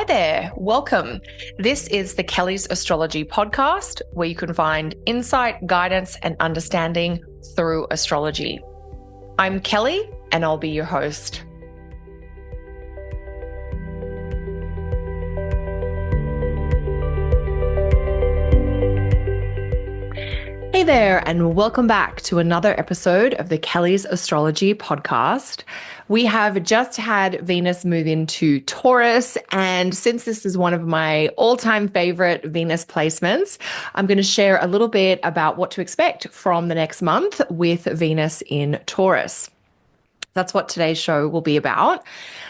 Hi there, welcome. This is the Kelly's Astrology podcast, where you can find insight, guidance, and understanding through astrology. I'm Kelly, and I'll be your host. Hey there, and welcome back to another episode of the Kelly's Astrology podcast. We have just had Venus move into Taurus, and since this is one of my all-time favorite Venus placements, I'm going to share a little bit about what to expect from the next month with Venus in Taurus. That's what today's show will be about.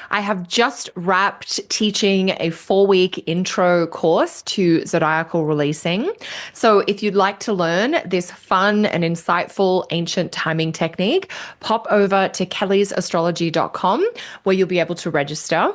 I have just wrapped teaching a 4-week intro course to Zodiacal releasing. So if you'd like to learn this fun and insightful ancient timing technique, pop over to kellysastrology.com where you'll be able to register.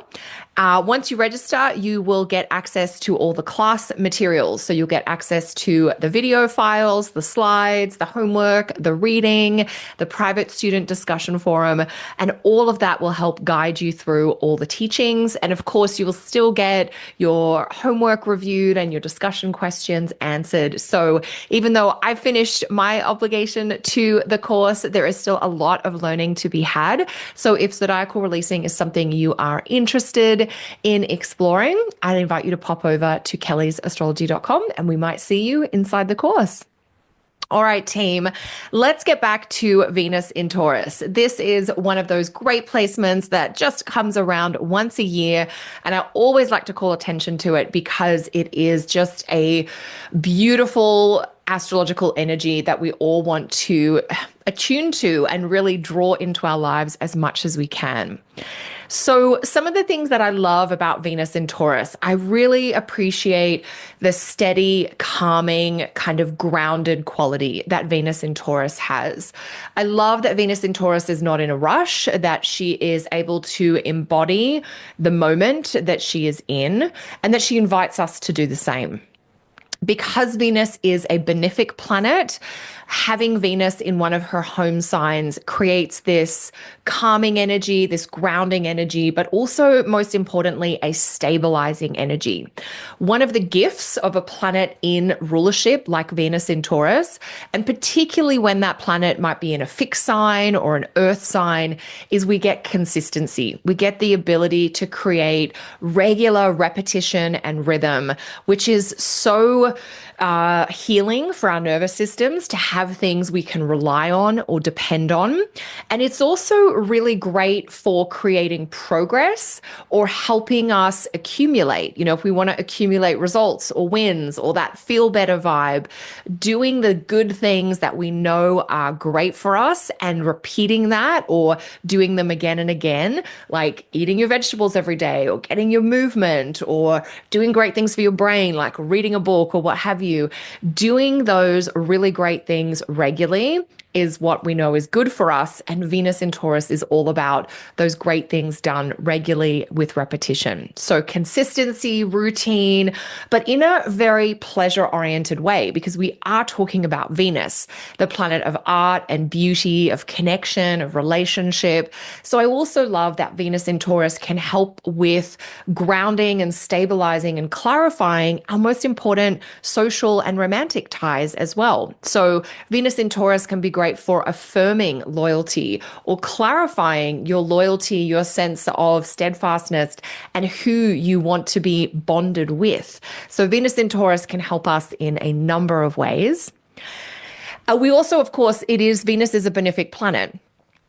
Once you register, you will get access to all the class materials. So you'll get access to the video files, the slides, the homework, the reading, the private student discussion forum, and all of that will help guide you through all the teachings. And of course, you will still get your homework reviewed and your discussion questions answered. So even though I finished my obligation to the course, there is still a lot of learning to be had. So if Zodiacal releasing is something you are interested in exploring, I'd invite you to pop over to kellysastrology.com and we might see you inside the course. All right, team, let's get back to Venus in Taurus. This is one of those great placements that just comes around once a year. And I always like to call attention to it because it is just a beautiful astrological energy that we all want to attune to and really draw into our lives as much as we can. So some of the things that I love about Venus in Taurus, I really appreciate the steady, calming, kind of grounded quality that Venus in Taurus has. I love that Venus in Taurus is not in a rush, that she is able to embody the moment that she is in, and that she invites us to do the same. Because Venus is a benefic planet, having Venus in one of her home signs creates this calming energy, this grounding energy, but also, most importantly, a stabilizing energy. One of the gifts of a planet in rulership like Venus in Taurus, and particularly when that planet might be in a fixed sign or an earth sign, is we get consistency. We get the ability to create regular repetition and rhythm, which is so healing for our nervous systems to have things we can rely on or depend on. And it's also really great for creating progress or helping us accumulate. You know, if we want to accumulate results or wins or that feel better vibe, doing the good things that we know are great for us and repeating that or doing them again and again, like eating your vegetables every day or getting your movement or doing great things for your brain, like reading a book or what have you. Doing those really great things regularly is what we know is good for us. And Venus in Taurus is all about those great things done regularly with repetition. So consistency, routine, but in a very pleasure-oriented way, because we are talking about Venus, the planet of art and beauty, of connection, of relationship. So I also love that Venus in Taurus can help with grounding and stabilizing and clarifying our most important social and romantic ties as well. So Venus in Taurus can be great for affirming loyalty or clarifying your loyalty, your sense of steadfastness, and who you want to be bonded with. So Venus in Taurus can help us in a number of ways. We also, of course, Venus is a benefic planet.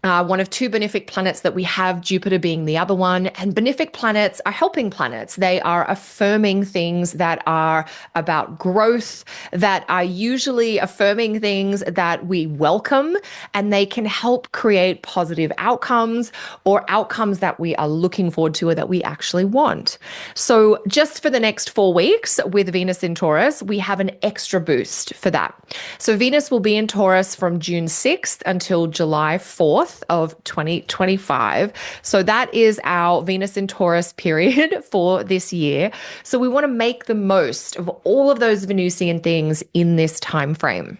One of two benefic planets that we have, Jupiter being the other one. And benefic planets are helping planets. They are affirming things that are about growth, that are usually affirming things that we welcome, and they can help create positive outcomes or outcomes that we are looking forward to or that we actually want. So just for the next 4 weeks with Venus in Taurus, we have an extra boost for that. So Venus will be in Taurus from June 6th until July 4th. Of 2025. So that is our Venus in Taurus period for this year. So we want to make the most of all of those Venusian things in this time frame.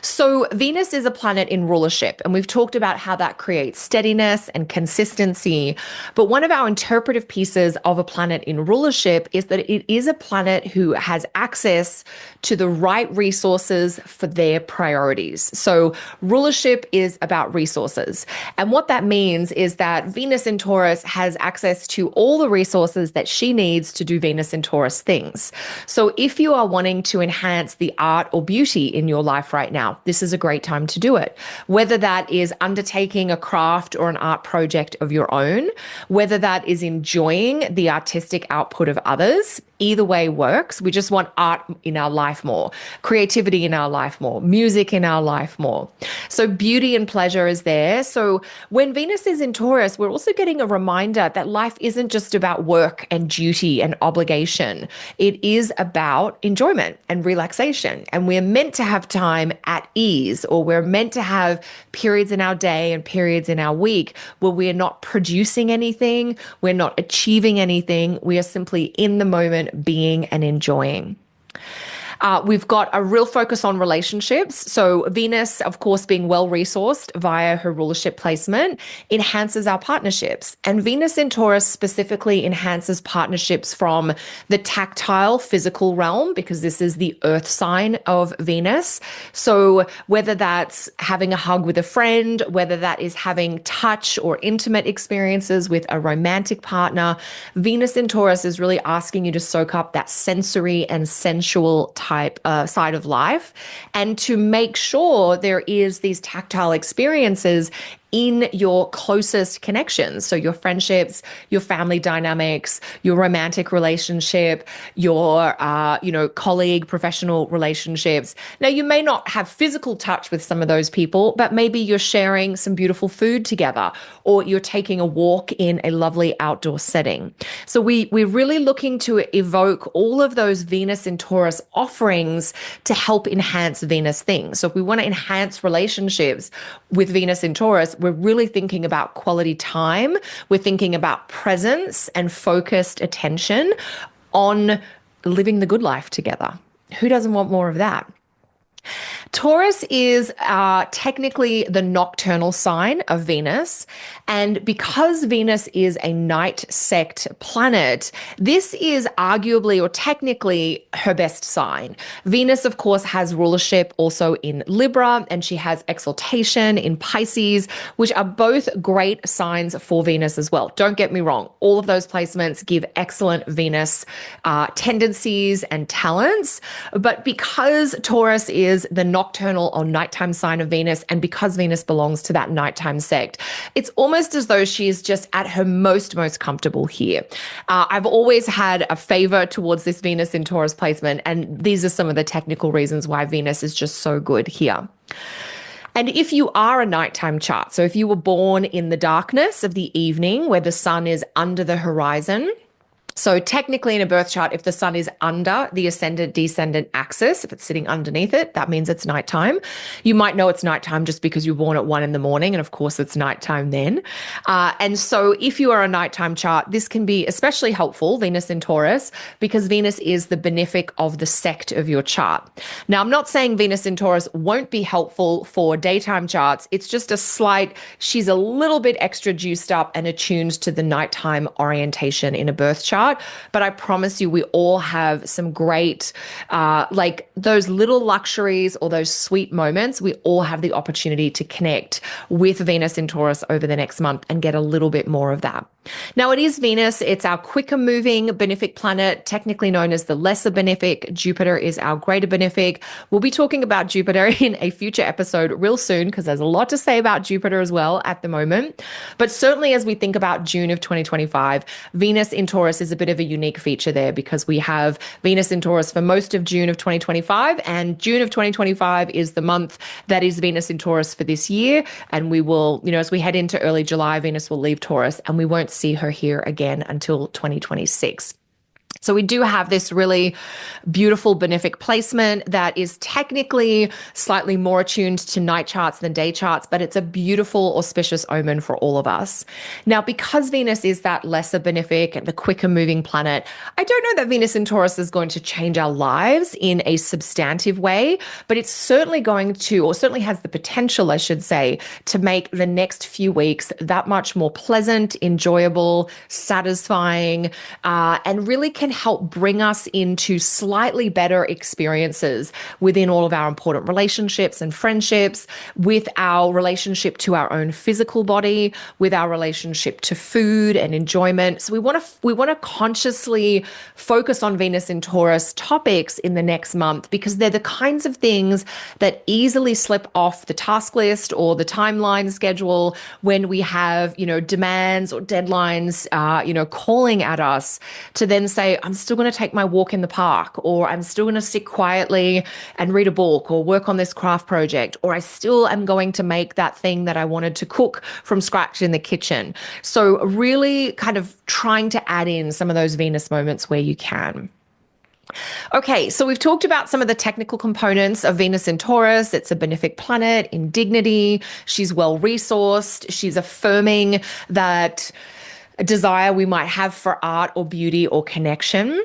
So, Venus is a planet in rulership, and we've talked about how that creates steadiness and consistency. But one of our interpretive pieces of a planet in rulership is that it is a planet who has access to the right resources for their priorities. So, rulership is about resources. And what that means is that Venus in Taurus has access to all the resources that she needs to do Venus in Taurus things. So, if you are wanting to enhance the art or beauty in your life right now, this is a great time to do it. Whether that is undertaking a craft or an art project of your own, whether that is enjoying the artistic output of others, either way works. We just want art in our life more, creativity in our life more, music in our life more. So beauty and pleasure is there. So when Venus is in Taurus, we're also getting a reminder that life isn't just about work and duty and obligation. It is about enjoyment and relaxation. And we're meant to have time at ease, or we're meant to have periods in our day and periods in our week where we're not producing anything, we're not achieving anything, we are simply in the moment being and enjoying. We've got a real focus on relationships. So Venus, of course, being well resourced via her rulership placement, enhances our partnerships. And Venus in Taurus specifically enhances partnerships from the tactile, physical realm, because this is the earth sign of Venus. So whether that's having a hug with a friend, whether that is having touch or intimate experiences with a romantic partner, Venus in Taurus is really asking you to soak up that sensory and sensual side of life, and to make sure there is these tactile experiences in your closest connections. So your friendships, your family dynamics, your romantic relationship, your, colleague, professional relationships. Now, you may not have physical touch with some of those people, but maybe you're sharing some beautiful food together, or you're taking a walk in a lovely outdoor setting. So we're really looking to evoke all of those Venus in Taurus offerings to help enhance Venus things. So if we want to enhance relationships with Venus in Taurus, we're really thinking about quality time. We're thinking about presence and focused attention on living the good life together. Who doesn't want more of that? Taurus is technically the nocturnal sign of Venus. And because Venus is a night sect planet, this is arguably or technically her best sign. Venus, of course, has rulership also in Libra, and she has exaltation in Pisces, which are both great signs for Venus as well. Don't get me wrong. All of those placements give excellent Venus tendencies and talents. But because Taurus is the nocturnal or nighttime sign of Venus, and because Venus belongs to that nighttime sect, it's almost as though she is just at her most comfortable here. I've always had a favor towards this Venus in Taurus placement, and these are some of the technical reasons why Venus is just so good here. And if you are a nighttime chart, so if you were born in the darkness of the evening where the sun is under the horizon, so technically in a birth chart, if the sun is under the ascendant-descendant axis, if it's sitting underneath it, that means it's nighttime. You might know it's nighttime just because you're born at 1 a.m, and of course it's nighttime then. And so if you are a nighttime chart, this can be especially helpful, Venus in Taurus, because Venus is the benefic of the sect of your chart. Now, I'm not saying Venus in Taurus won't be helpful for daytime charts. It's just she's a little bit extra juiced up and attuned to the nighttime orientation in a birth chart. But I promise you, we all have some great, like those little luxuries or those sweet moments. We all have the opportunity to connect with Venus in Taurus over the next month and get a little bit more of that. Now, it is Venus. It's our quicker moving benefic planet, technically known as the lesser benefic. Jupiter is our greater benefic. We'll be talking about Jupiter in a future episode real soon, because there's a lot to say about Jupiter as well at the moment. But certainly as we think about June of 2025, Venus in Taurus is a bit of a unique feature there, because we have Venus in Taurus for most of June of 2025, and June of 2025 is the month that is Venus in Taurus for this year. And we will, as we head into early July, Venus will leave Taurus, and we won't see her here again until 2026. So we do have this really beautiful benefic placement that is technically slightly more attuned to night charts than day charts, but it's a beautiful auspicious omen for all of us. Now, because Venus is that lesser benefic and the quicker moving planet, I don't know that Venus in Taurus is going to change our lives in a substantive way, but it's certainly going to, or certainly has the potential, I should say, to make the next few weeks that much more pleasant, enjoyable, satisfying, and really can help bring us into slightly better experiences within all of our important relationships and friendships, with our relationship to our own physical body, with our relationship to food and enjoyment. So we want to consciously focus on Venus in Taurus topics in the next month, because they're the kinds of things that easily slip off the task list or the timeline schedule when we have, demands or deadlines, calling at us to then say, I'm still going to take my walk in the park, or I'm still going to sit quietly and read a book or work on this craft project, or I still am going to make that thing that I wanted to cook from scratch in the kitchen. So really kind of trying to add in some of those Venus moments where you can. Okay, so we've talked about some of the technical components of Venus in Taurus. It's a benefic planet in dignity. She's well resourced. She's affirming that desire we might have for art or beauty or connection.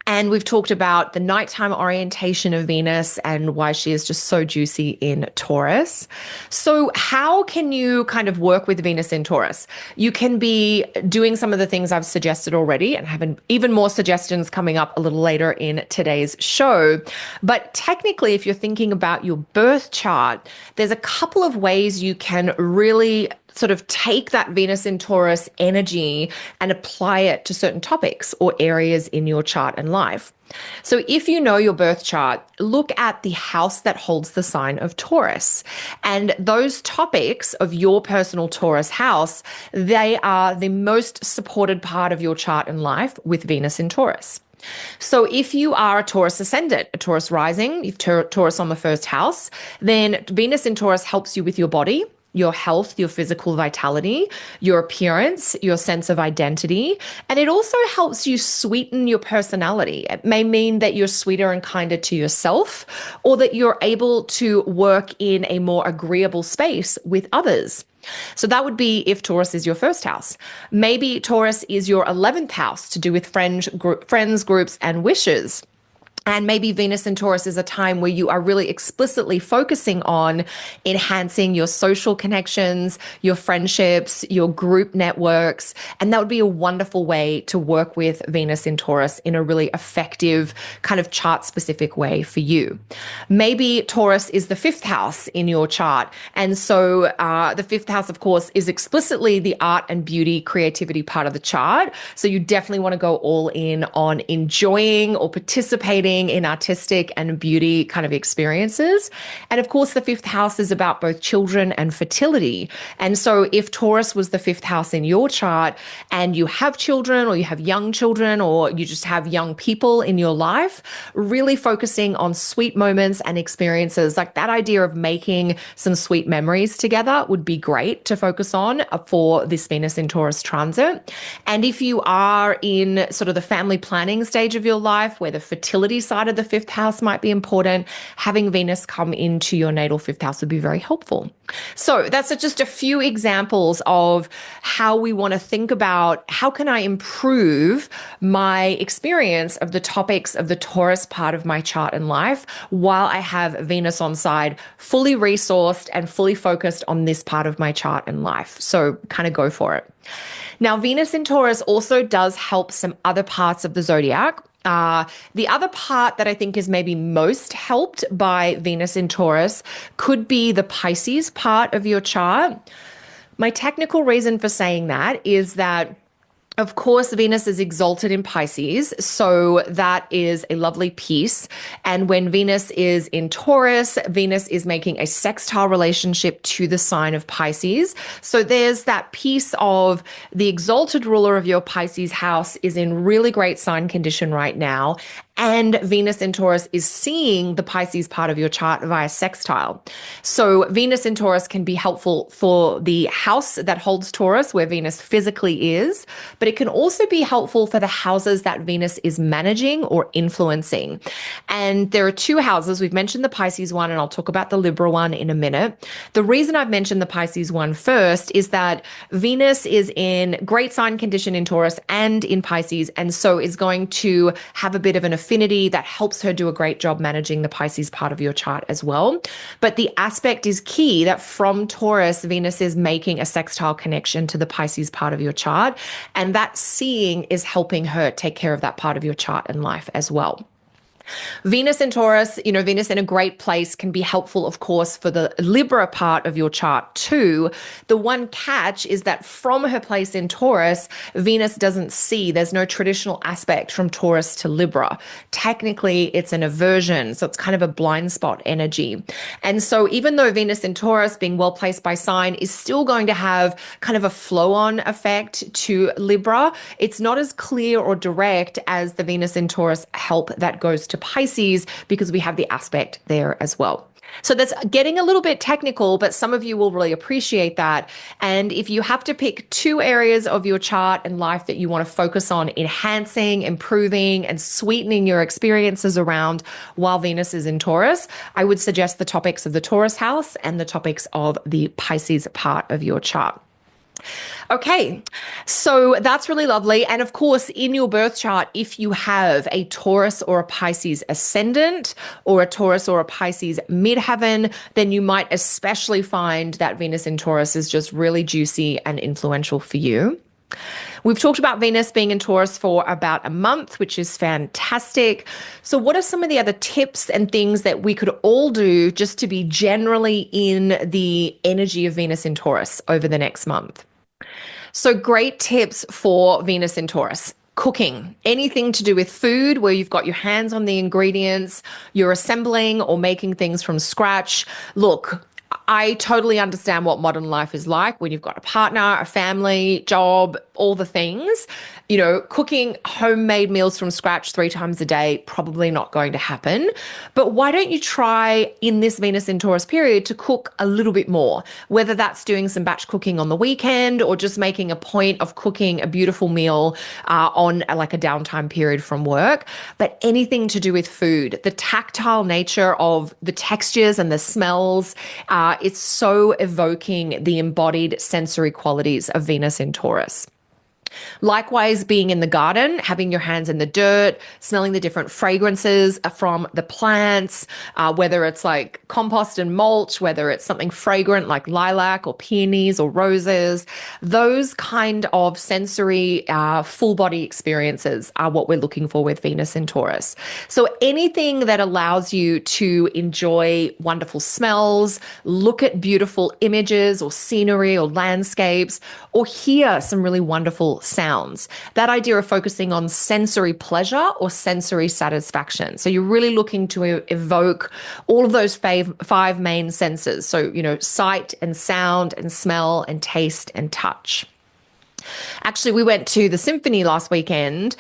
And we've talked about the nighttime orientation of Venus and why she is just so juicy in Taurus. So how can you kind of work with Venus in Taurus? You can be doing some of the things I've suggested already and having even more suggestions coming up a little later in today's show. But technically, if you're thinking about your birth chart, there's a couple of ways you can really sort of take that Venus in Taurus energy and apply it to certain topics or areas in your chart and life. So if you know your birth chart, look at the house that holds the sign of Taurus. And those topics of your personal Taurus house, they are the most supported part of your chart and life with Venus in Taurus. So if you are a Taurus ascendant, a Taurus rising, if Taurus on the first house, then Venus in Taurus helps you with your body, your health, your physical vitality, your appearance, your sense of identity. And it also helps you sweeten your personality. It may mean that you're sweeter and kinder to yourself, or that you're able to work in a more agreeable space with others. So that would be if Taurus is your first house. Maybe Taurus is your 11th house, to do with friends, groups, and wishes. And maybe Venus in Taurus is a time where you are really explicitly focusing on enhancing your social connections, your friendships, your group networks. And that would be a wonderful way to work with Venus in Taurus in a really effective kind of chart specific way for you. Maybe Taurus is the 5th house in your chart. And so the 5th house, of course, is explicitly the art and beauty, creativity part of the chart. So you definitely want to go all in on enjoying or participating in artistic and beauty kind of experiences. And of course, the 5th house is about both children and fertility. And so if Taurus was the 5th house in your chart and you have children, or you have young children, or you just have young people in your life, really focusing on sweet moments and experiences, like that idea of making some sweet memories together would be great to focus on for this Venus in Taurus transit. And if you are in sort of the family planning stage of your life, where the fertility side of the 5th house might be important, having Venus come into your natal 5th house would be very helpful. So that's just a few examples of how we want to think about how can I improve my experience of the topics of the Taurus part of my chart and life while I have Venus on side, fully resourced and fully focused on this part of my chart and life. So kind of go for it. Now, Venus in Taurus also does help some other parts of the zodiac. The other part that I think is maybe most helped by Venus in Taurus could be the Pisces part of your chart. My technical reason for saying that is that, of course, Venus is exalted in Pisces, so that is a lovely piece. And when Venus is in Taurus, Venus is making a sextile relationship to the sign of Pisces. So there's that piece of the exalted ruler of your Pisces house is in really great sign condition right now. And Venus in Taurus is seeing the Pisces part of your chart via sextile. So Venus in Taurus can be helpful for the house that holds Taurus, where Venus physically is, but it can also be helpful for the houses that Venus is managing or influencing. And there are two houses. We've mentioned the Pisces one, and I'll talk about the Libra one in a minute. The reason I've mentioned the Pisces one first is that Venus is in great sign condition in Taurus and in Pisces, and so is going to have a bit of an affinity that helps her do a great job managing the Pisces part of your chart as well. But the aspect is key that from Taurus, Venus is making a sextile connection to the Pisces part of your chart, and that seeing is helping her take care of that part of your chart and life as well. Venus in Taurus, Venus in a great place can be helpful, of course, for the Libra part of your chart too. The one catch is that from her place in Taurus, Venus doesn't see, there's no traditional aspect from Taurus to Libra. Technically, it's an aversion, so it's kind of a blind spot energy. And so even though Venus in Taurus, being well placed by sign, is still going to have kind of a flow-on effect to Libra, it's not as clear or direct as the Venus in Taurus help that goes to Pisces, because we have the aspect there as well. So that's getting a little bit technical, but some of you will really appreciate that. And if you have to pick two areas of your chart and life that you want to focus on enhancing, improving, and sweetening your experiences around while Venus is in Taurus, I would suggest the topics of the Taurus house and the topics of the Pisces part of your chart. Okay, so that's really lovely. And of course, in your birth chart, if you have a Taurus or a Pisces ascendant or a Taurus or a Pisces midheaven, then you might especially find that Venus in Taurus is just really juicy and influential for you. We've talked about Venus being in Taurus for about a month, which is fantastic. So what are some of the other tips and things that we could all do just to be generally in the energy of Venus in Taurus over the next month? So great tips for Venus in Taurus. Cooking, anything to do with food where you've got your hands on the ingredients, you're assembling or making things from scratch. Look, I totally understand what modern life is like when you've got a partner, a family, job, all the things. Cooking homemade meals from scratch 3 times a day, probably not going to happen. But why don't you try in this Venus in Taurus period to cook a little bit more, whether that's doing some batch cooking on the weekend or just making a point of cooking a beautiful meal on like a downtime period from work. But anything to do with food, the tactile nature of the textures and the smells, it's so evoking the embodied sensory qualities of Venus in Taurus. Likewise, being in the garden, having your hands in the dirt, smelling the different fragrances from the plants, whether it's like compost and mulch, whether it's something fragrant like lilac or peonies or roses, those kind of sensory full body experiences are what we're looking for with Venus in Taurus. So anything that allows you to enjoy wonderful smells, look at beautiful images or scenery or landscapes, or hear some really wonderful sounds. That idea of focusing on sensory pleasure or sensory satisfaction. So you're really looking to evoke all of those five main senses. So, sight and sound and smell and taste and touch. Actually, we went to the symphony last weekend.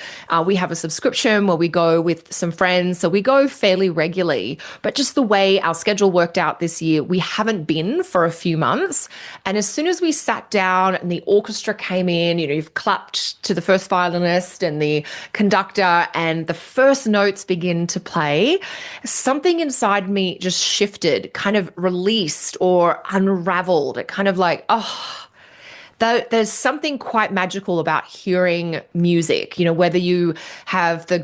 We have a subscription where we go with some friends. So we go fairly regularly, but just the way our schedule worked out this year, we haven't been for a few months. And as soon as we sat down and the orchestra came in, you've clapped to the first violinist and the conductor and the first notes begin to play, something inside me just shifted, kind of released or unraveled. It kind of like, there's something quite magical about hearing music, whether you have the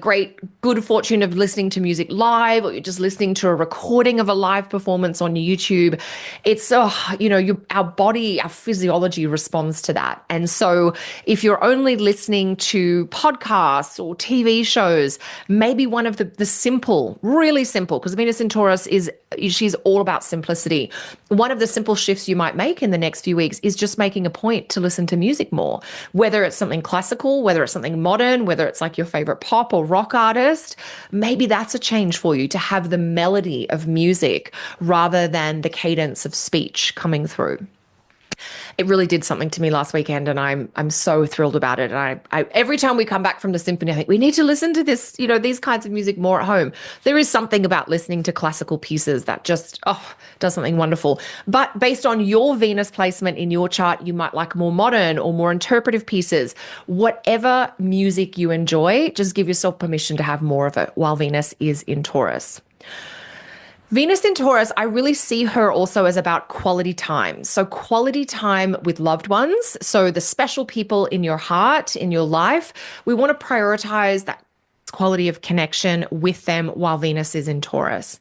good fortune of listening to music live or you're just listening to a recording of a live performance on YouTube. It's, our body, our physiology responds to that. And so if you're only listening to podcasts or TV shows, maybe one of the simple, really simple, because Venus in Taurus she's all about simplicity. One of the simple shifts you might make in the next few weeks is just making a point to listen to music more, whether it's something classical, whether it's something modern, whether it's like your favorite pop or rock artist. Maybe that's a change for you, to have the melody of music rather than the cadence of speech coming through. It really did something to me last weekend, and I'm so thrilled about it. And I every time we come back from the symphony, I think we need to listen to this, these kinds of music more at home. There is something about listening to classical pieces that just does something wonderful. But based on your Venus placement in your chart, you might like more modern or more interpretive pieces. Whatever music you enjoy, just give yourself permission to have more of it while Venus is in Taurus. Venus in Taurus, I really see her also as about quality time. So quality time with loved ones. So the special people in your heart, in your life, we want to prioritize that quality of connection with them while Venus is in Taurus.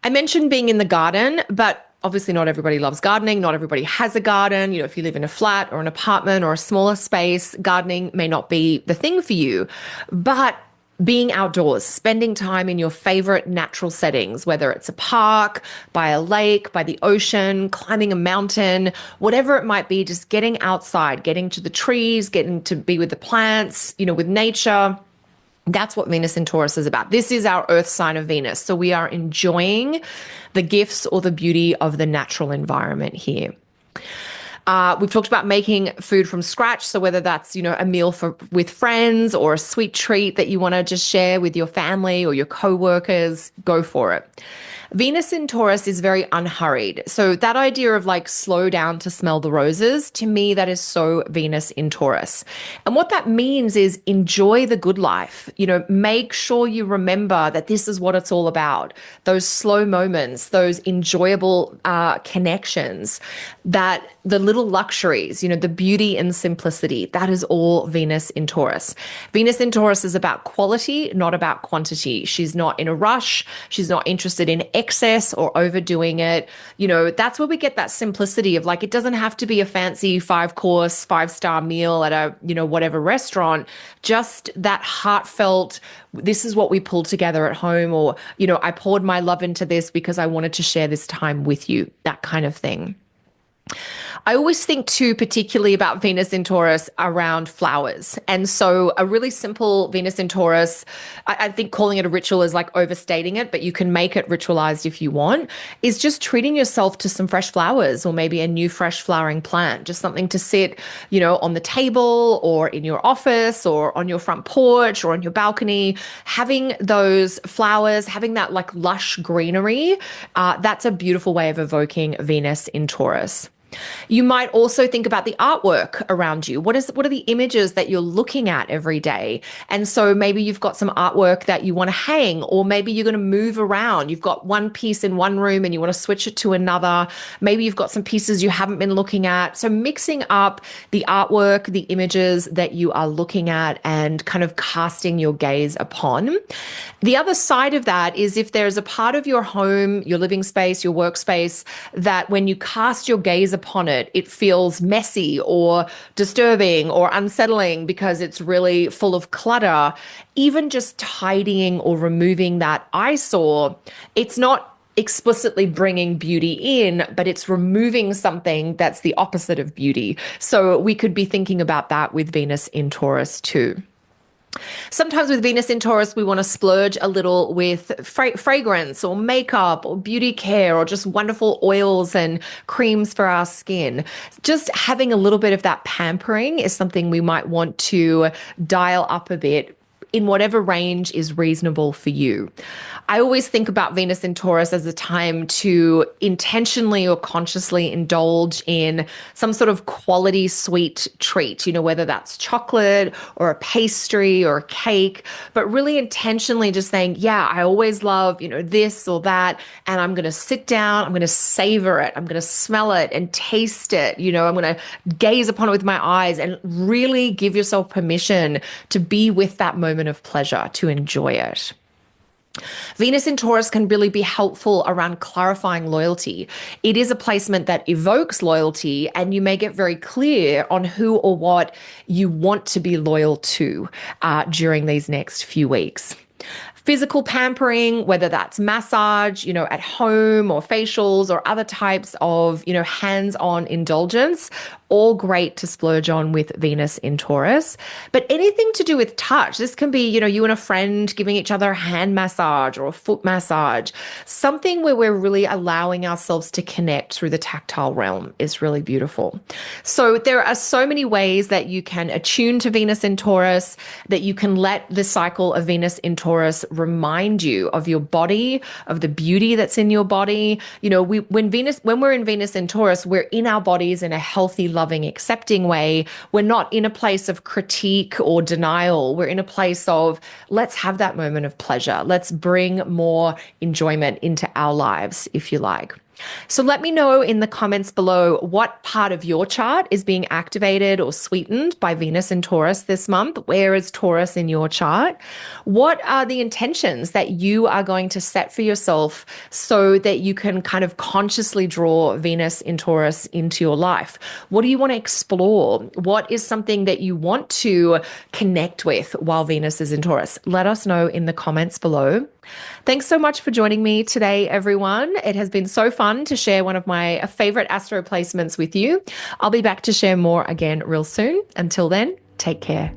I mentioned being in the garden, but obviously not everybody loves gardening. Not everybody has a garden. If you live in a flat or an apartment or a smaller space, gardening may not be the thing for you. But being outdoors, spending time in your favorite natural settings, whether it's a park, by a lake, by the ocean, climbing a mountain, whatever it might be, just getting outside, getting to the trees, getting to be with the plants, with nature. That's what Venus in Taurus is about. This is our earth sign of Venus. So we are enjoying the gifts or the beauty of the natural environment here. We've talked about making food from scratch. So whether that's, a meal with friends or a sweet treat that you want to just share with your family or your coworkers, go for it. Venus in Taurus is very unhurried. So that idea of like slow down to smell the roses, to me, that is so Venus in Taurus. And what that means is enjoy the good life. Make sure you remember that this is what it's all about. Those slow moments, those enjoyable connections, that the little luxuries, the beauty and simplicity, that is all Venus in Taurus. Venus in Taurus is about quality, not about quantity. She's not in a rush. She's not interested in excess or overdoing it. That's where we get that simplicity of like, it doesn't have to be a fancy 5-course, 5-star meal at a, whatever restaurant, just that heartfelt, this is what we pulled together at home, or, I poured my love into this because I wanted to share this time with you, that kind of thing. I always think too, particularly about Venus in Taurus around flowers. And so a really simple Venus in Taurus, I think calling it a ritual is like overstating it, but you can make it ritualized if you want, is just treating yourself to some fresh flowers or maybe a new fresh flowering plant, just something to sit, on the table or in your office or on your front porch or on your balcony, having those flowers, having that like lush greenery. That's a beautiful way of evoking Venus in Taurus. You might also think about the artwork around you. What are the images that you're looking at every day? And so maybe you've got some artwork that you want to hang, or maybe you're going to move around. You've got one piece in one room and you want to switch it to another. Maybe you've got some pieces you haven't been looking at. So mixing up the artwork, the images that you are looking at and kind of casting your gaze upon. The other side of that is if there's a part of your home, your living space, your workspace, that when you cast your gaze upon it, it feels messy or disturbing or unsettling because it's really full of clutter. Even just tidying or removing that eyesore, it's not explicitly bringing beauty in, but it's removing something that's the opposite of beauty. So we could be thinking about that with Venus in Taurus too. Sometimes with Venus in Taurus, we want to splurge a little with fragrance or makeup or beauty care or just wonderful oils and creams for our skin. Just having a little bit of that pampering is something we might want to dial up a bit in whatever range is reasonable for you. I always think about Venus in Taurus as a time to intentionally or consciously indulge in some sort of quality sweet treat, whether that's chocolate or a pastry or a cake, but really intentionally just saying, yeah, I always love, this or that, and I'm going to sit down, I'm going to savor it, I'm going to smell it and taste it, I'm going to gaze upon it with my eyes and really give yourself permission to be with that moment of pleasure, to enjoy it. Venus in Taurus can really be helpful around clarifying loyalty. It is a placement that evokes loyalty, and you may get very clear on who or what you want to be loyal to during these next few weeks. physical pampering, whether that's massage, at home or facials or other types of, hands-on indulgence, all great to splurge on with Venus in Taurus. But anything to do with touch, this can be, you and a friend giving each other a hand massage or a foot massage, something where we're really allowing ourselves to connect through the tactile realm is really beautiful. So there are so many ways that you can attune to Venus in Taurus, that you can let the cycle of Venus in Taurus remind you of your body, of the beauty that's in your body. When we're in Venus in Taurus, we're in our bodies in a healthy, loving, accepting way. We're not in a place of critique or denial. We're in a place of, let's have that moment of pleasure. Let's bring more enjoyment into our lives, if you like. So let me know in the comments below what part of your chart is being activated or sweetened by Venus in Taurus this month. Where is Taurus in your chart? What are the intentions that you are going to set for yourself so that you can kind of consciously draw Venus in Taurus into your life? What do you want to explore? What is something that you want to connect with while Venus is in Taurus? Let us know in the comments below. Thanks so much for joining me today, everyone. It has been so fun to share one of my favorite astro placements with you. I'll be back to share more again real soon. Until then, take care.